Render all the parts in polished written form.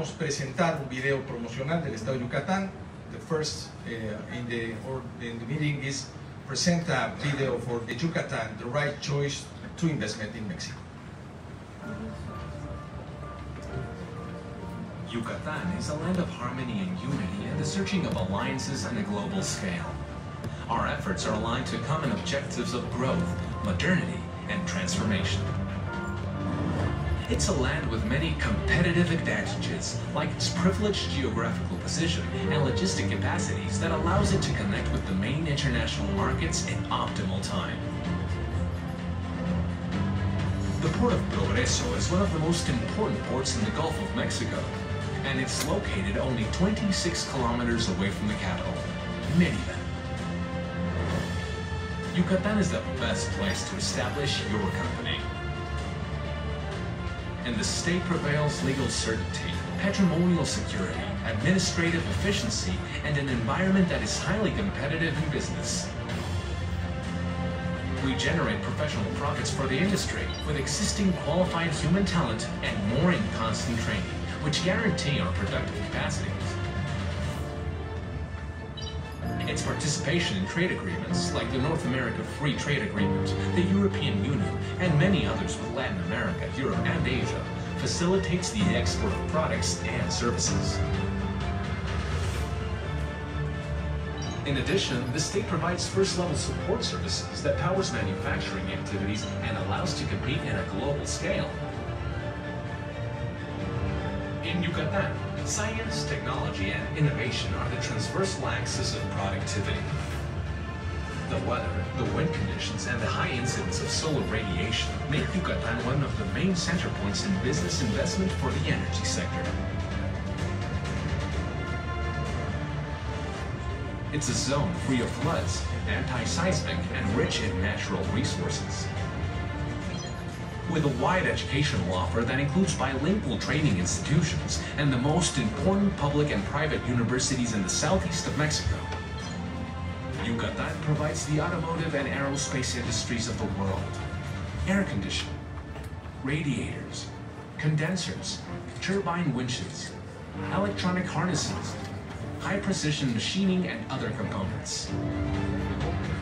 queríamos presentar un video promocional del estado de Yucatán. The first in the meeting is present a video for the Yucatán, the right choice to investment in Mexico. Yucatán is a land of harmony and unity and the searching of alliances on a global scale. Our efforts are aligned to common objectives of growth, modernity, and transformation. It's a land with many competitive advantages, like its privileged geographical position and logistic capacities that allows it to connect with the main international markets in optimal time. The port of Progreso is one of the most important ports in the Gulf of Mexico, and it's located only 26 kilometers away from the capital, Mérida. Yucatán is the best place to establish your company. In the state prevails legal certainty, patrimonial security, administrative efficiency, and an environment that is highly competitive in business. We generate professional profits for the industry with existing qualified human talent and more in constant training, which guarantee our productive capacities. Its participation in trade agreements like the North America Free Trade Agreement, the European Union, and many others with Latin America, Europe, and Asia facilitates the export of products and services. In addition, the state provides first-level support services that powers manufacturing activities and allows to compete in a global scale. In Yucatán, science, technology, and innovation are the transversal axis of productivity. The weather, the wind conditions, and the high incidence of solar radiation make Yucatán one of the main center points in business investment for the energy sector. It's a zone free of floods, anti-seismic, and rich in natural resources. With a wide educational offer that includes bilingual training institutions and the most important public and private universities in the southeast of Mexico, Yucatán provides the automotive and aerospace industries of the world. Air conditioning, radiators, condensers, turbine winches, electronic harnesses, high-precision machining, and other components.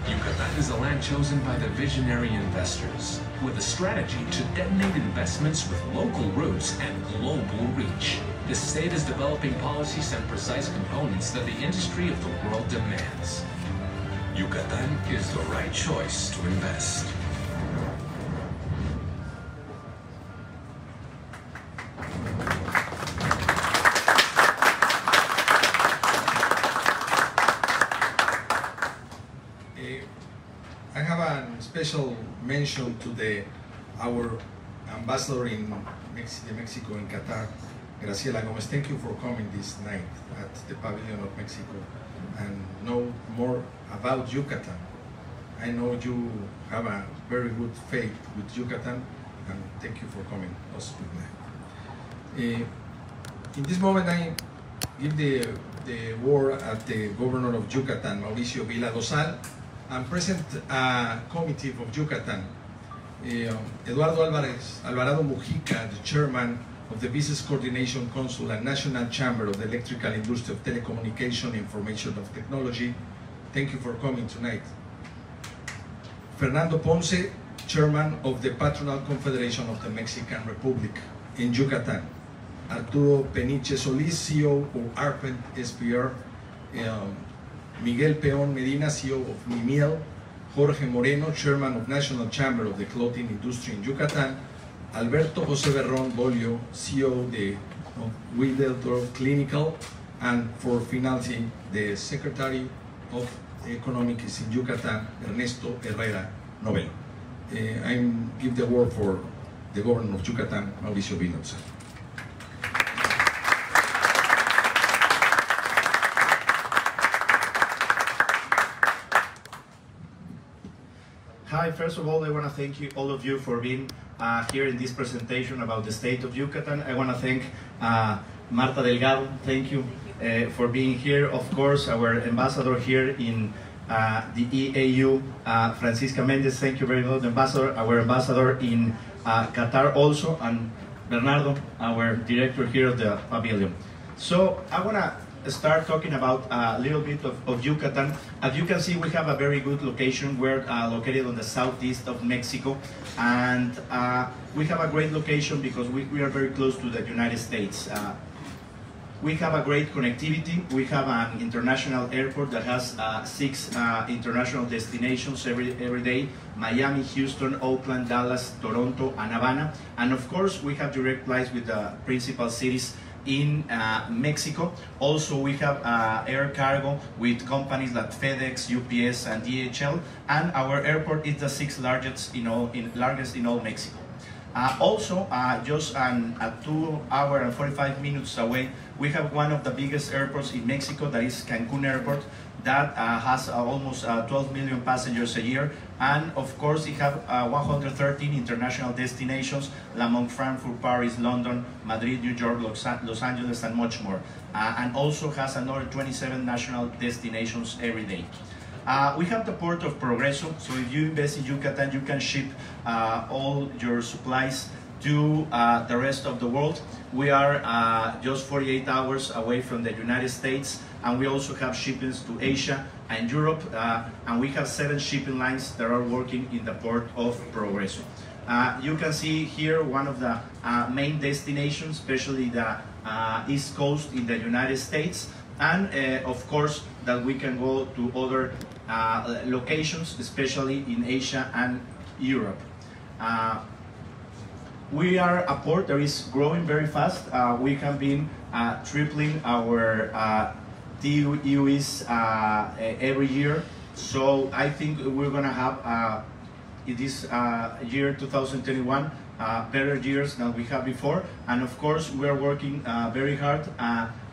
Yucatán is a land chosen by the visionary investors, with a strategy to detonate investments with local roots and global reach. The state is developing policies and precise components that the industry of the world demands. Yucatán is the right choice to invest. I have a special mention to our ambassador in Mexico in Qatar, Graciela Gomez. Thank you for coming this night at the Pavilion of Mexico and know more about Yucatan. I know you have a very good faith with Yucatan, and thank you for coming us tonight. In this moment, I give the word at the governor of Yucatan, Mauricio Vila, and present a committee of Yucatan. Eduardo Alvarado Mujica, the chairman of the Business Coordination Council and National Chamber of the Electrical Industry of Telecommunication, Information of Technology. Thank you for coming tonight. Fernando Ponce, chairman of the Patronal Confederation of the Mexican Republic in Yucatan. Arturo Peniche Solís, CEO of ARPENT SPR. Miguel Peón Medina, CEO of Mimiel. Jorge Moreno, chairman of National Chamber of the Clothing Industry in Yucatan. Alberto José Berrón Bolio, CEO of Wideldorf Clinical, and for financing, the Secretary of Economics in Yucatan, Ernesto Herrera Novelo. I give the word for the governor of Yucatan, Mauricio Vila. Hi, first of all, I want to thank you, all of you, for being here in this presentation about the state of Yucatan. I want to thank Marta Delgado, thank you for being here. Of course, our ambassador here in the EAU, Francisca Mendez, thank you very much, ambassador. Our ambassador in Qatar also, and Bernardo, our director here of the pavilion. So I want to start talking about a little bit of Yucatan. As you can see, we have a very good location. We're located on the southeast of Mexico, and we have a great location because we are very close to the United States. We have a great connectivity. We have an international airport that has 6 international destinations every day: Miami, Houston, Oakland, Dallas, Toronto, and Havana. And of course, we have direct flights with the principal cities in Mexico. Also, we have air cargo with companies like FedEx, UPS, and DHL. And our airport is the 6th largest in all Mexico. Also, just a 2 hour and 45 minutes away, we have one of the biggest airports in Mexico, that is Cancun Airport, that has almost 12 million passengers a year. And of course, it has 113 international destinations among Frankfurt, Paris, London, Madrid, New York, Los Angeles, and much more. And also has another 27 national destinations every day. We have the port of Progreso, so if you invest in Yucatan, you can ship all your supplies to the rest of the world. We are just 48 hours away from the United States, and we also have shipments to Asia and Europe, and we have 7 shipping lines that are working in the port of Progreso. You can see here one of the main destinations, especially the East Coast in the United States, and of course that we can go to other locations, especially in Asia and Europe. We are a port that is growing very fast. We have been tripling our TEUs every year. So I think we're going to have in this year 2021 better years than we have before. And of course, we are working very hard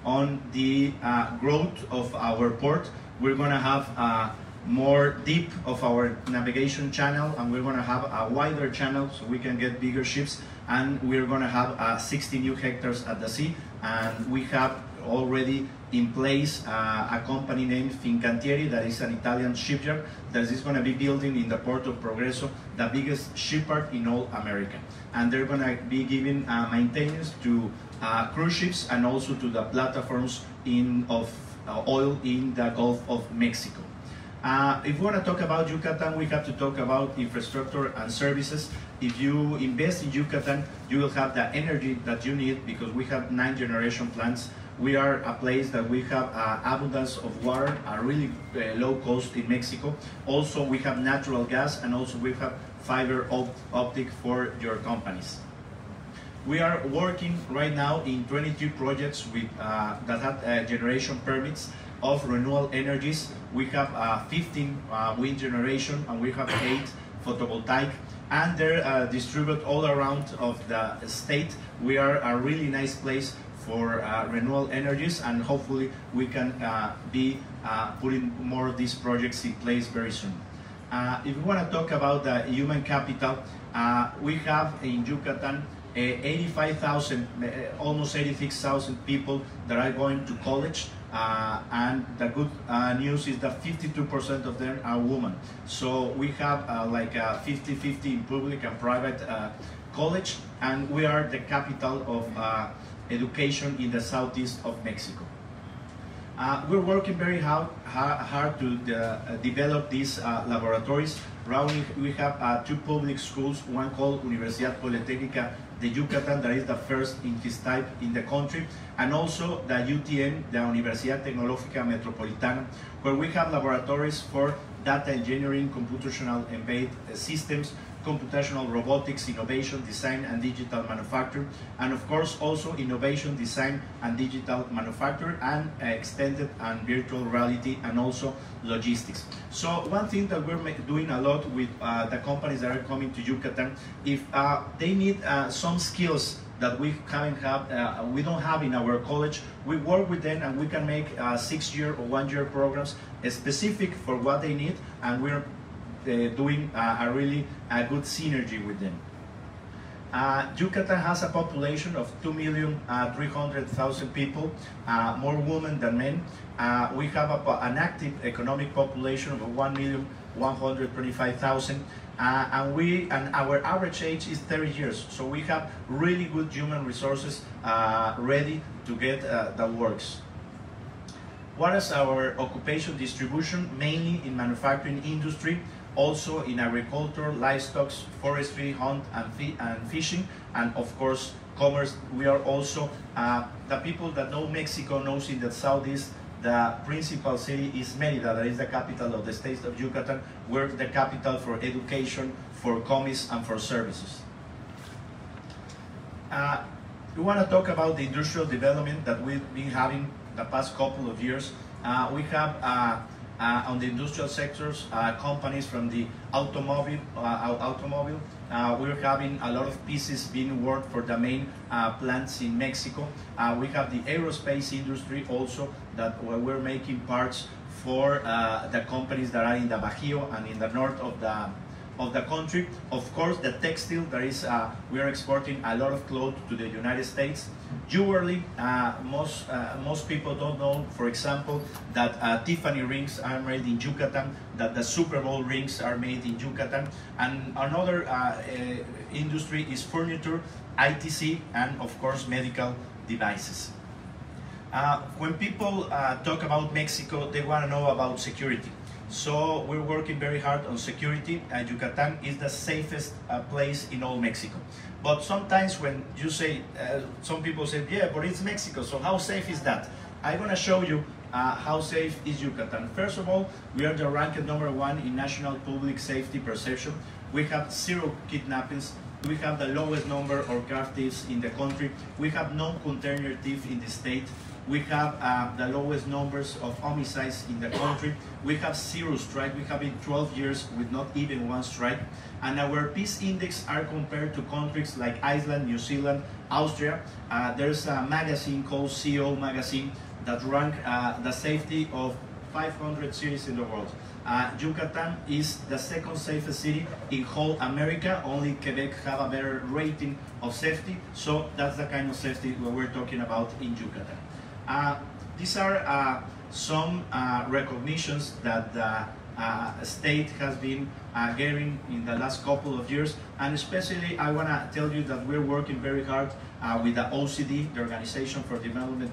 on the growth of our port. We're going to have more deep of our navigation channel, and we're going to have a wider channel so we can get bigger ships, and we're going to have 60 new hectares at the sea. And we have already in place a company named Fincantieri, that is an Italian shipyard, that is going to be building in the port of Progreso the biggest shipyard in all America. And they're going to be giving maintenance to cruise ships and also to the platforms of oil in the Gulf of Mexico. If we want to talk about Yucatan, we have to talk about infrastructure and services. If you invest in Yucatan, you will have the energy that you need because we have 9 generation plants. We are a place that we have abundance of water, a really low cost in Mexico. Also, we have natural gas, and also we have fiber optic for your companies. We are working right now in 22 projects with, that have generation permits of renewable energies. We have 15 wind generation, and we have 8 photovoltaic, and they're distributed all around of the state. We are a really nice place for renewable energies, and hopefully we can be putting more of these projects in place very soon. If we want to talk about the human capital, we have in Yucatan 85,000, almost 86,000 people that are going to college, and the good news is that 52% of them are women. So we have like 50-50 in public and private college, and we are the capital of education in the southeast of Mexico. We're working very hard to develop these laboratories. We have 2 public schools, one called Universidad Politécnica de Yucatan, that is the first in his type in the country, and also the UTM, the Universidad Tecnológica Metropolitana, where we have laboratories for data engineering, computational embedded systems, computational robotics, innovation, design, and digital manufacture, and of course also innovation, design, and digital manufacture, and extended and virtual reality, and also logistics. So one thing that we're doing a lot with the companies that are coming to Yucatan, if they need some skills that we we don't have in our college, we work with them, and we can make 6-year or 1-year programs specific for what they need, and we're doing a really good synergy with them. Yucatan has a population of 2,300,000 people, more women than men. We have an active economic population of 1,125,000, and our average age is 30 years. So we have really good human resources ready to get the works. What is our occupation distribution? Mainly in manufacturing industry, also in agriculture, livestock, forestry, hunt and fishing, and of course commerce. We are also, the people that know Mexico knows in the southeast, the principal city is Mérida, that is the capital of the state of Yucatan. We're the capital for education, for commerce, and for services. We want to talk about the industrial development that we've been having the past couple of years. We have on the industrial sectors, companies from the automobile. We're having a lot of pieces being worked for the main plants in Mexico. We have the aerospace industry also, that we're making parts for the companies that are in the Bajío and in the north of the country. Of course, the textile, there is, we are exporting a lot of clothes to the United States. Jewelry, most people don't know, for example, that Tiffany rings are made in Yucatan, that the Super Bowl rings are made in Yucatan. And another industry is furniture, ITC, and of course, medical devices. When people talk about Mexico, they want to know about security. So we're working very hard on security. Yucatan is the safest place in all Mexico. But sometimes when you say, some people say, yeah, but it's Mexico, so how safe is that? I'm going to show you how safe is Yucatan. First of all, we are the ranked #1 in national public safety perception. We have 0 kidnappings. We have the lowest number of car thieves in the country. We have no container thief in the state. We have the lowest numbers of homicides in the country. We have 0 strike. We have been 12 years with not even 1 strike. And our peace index are compared to countries like Iceland, New Zealand, Austria. There's a magazine called CO magazine that rank the safety of 500 cities in the world. Yucatan is the 2nd safest city in whole America. Only Quebec have a better rating of safety. So that's the kind of safety that we're talking about in Yucatan. These are some recognitions that the state has been getting in the last couple of years, and especially I want to tell you that we're working very hard with the OCDE, the Organization for Development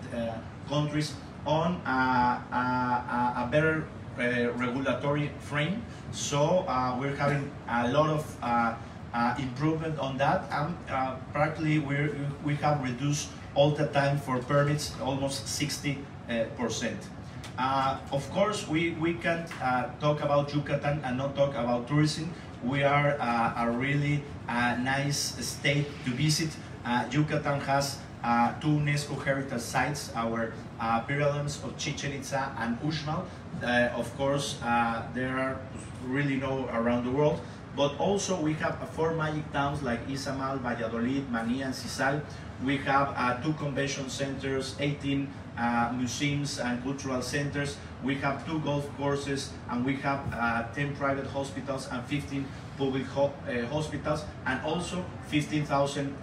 Countries, on a better regulatory frame. So we're having a lot of improvement on that, and practically we have reduced all the time for permits almost 60%. Of course, we can't talk about Yucatan and not talk about tourism. We are a really nice state to visit. Yucatan has 2 UNESCO heritage sites, our pyramids of Chichen Itza and Uxmal. Of course, there are really known around the world. But also we have 4 magic towns like Izamal, Valladolid, Mania, and Sisal. We have 2 convention centers, 18 museums and cultural centers. We have 2 golf courses, and we have 10 private hospitals and 15 public hospitals, and also 15,000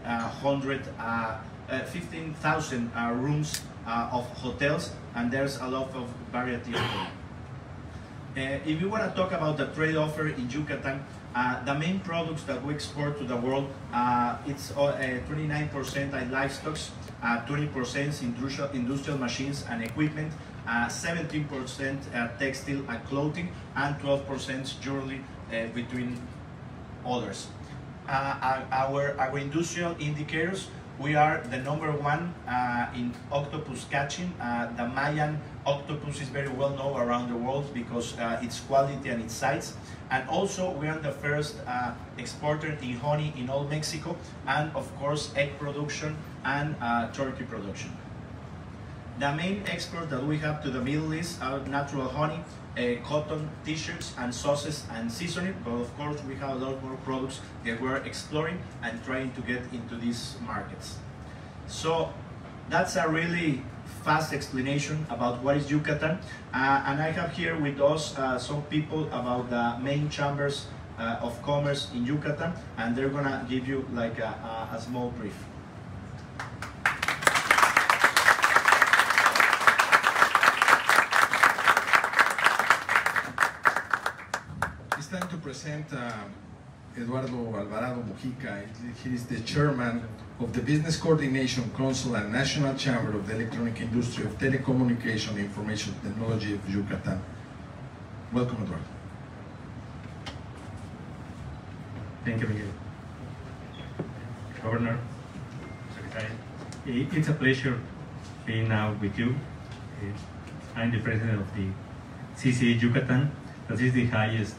rooms of hotels, and there's a lot of variety of them. If you want to talk about the trade offer in Yucatan, the main products that we export to the world, it's 29% are livestock, 20% industrial machines and equipment, 17% textile and clothing, and 12% jewelry, between others. Our industrial indicators, we are the #1 in octopus catching. The Mayan octopus is very well known around the world because its quality and its size. And also we are the first exporter in honey in all Mexico, and of course egg production and turkey production. The main exports that we have to the Middle East are natural honey, cotton, t-shirts, and sauces and seasoning. But of course we have a lot more products that we're exploring and trying to get into these markets. So that's a really fast explanation about what is Yucatan. And I have here with us some people about the main chambers of commerce in Yucatan, and they're gonna give you like a small brief. It's time to present Eduardo Alvarado Mujica. He is the chairman of the Business Coordination Council and National Chamber of the Electronic Industry of Telecommunication and Information Technology of Yucatan. Welcome, Eduardo. Thank you, Miguel. Governor, Secretary, it's a pleasure being now with you. I'm the president of the CCA Yucatan. That is the highest